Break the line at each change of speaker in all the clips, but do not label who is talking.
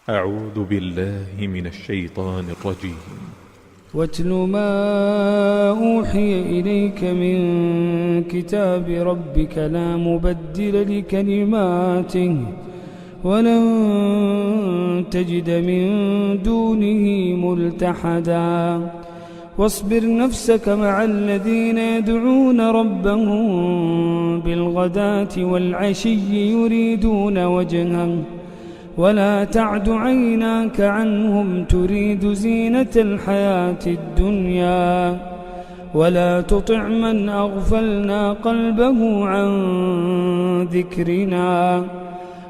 أعوذ بالله من الشيطان الرجيم.
واتل ما أوحي إليك من كتاب ربك لا مبدل لكلماته ولن تجد من دونه ملتحدا واصبر نفسك مع الذين يدعون ربهم بالغداة والعشي يريدون وجهه ولا تعد عيناك عنهم تريد زينة الحياة الدنيا ولا تطع من أغفلنا قلبه عن ذكرنا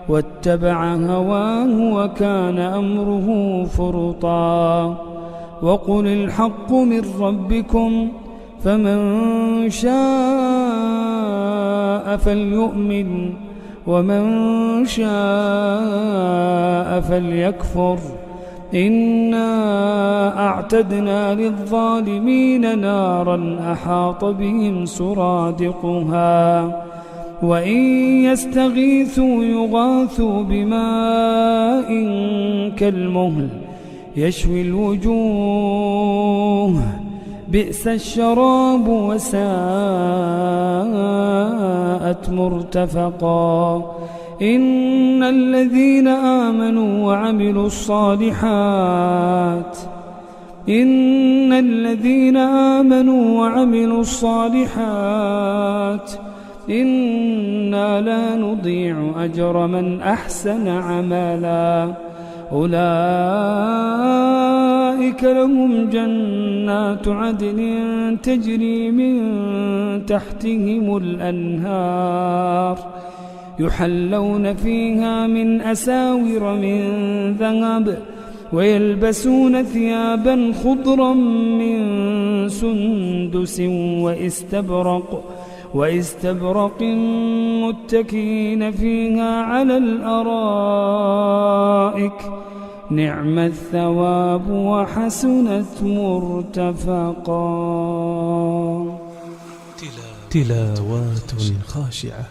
واتبع هواه وكان أمره فرطا وقل الحق من ربكم فمن شاء فليؤمن ومن شاء فليكفر إنا أعتدنا للظالمين نارا أحاط بهم سرادقها وإن يستغيثوا يغاثوا بماء كالمهل يشوي الوجوه بئس الشراب وساءت مرتفقا إن الذين آمنوا وعملوا الصالحات إنا لا نضيع أجر من أحسن عملا أولئك لهم جنات عدن تجري من تحتهم الأنهار يحلون فيها من أساور من ذهب ويلبسون ثيابا خضرا من سندس وإستبرق متكئين فيها على الأرائك نعم الثواب وحسنت مرتفقا.
تلاوات خاشعة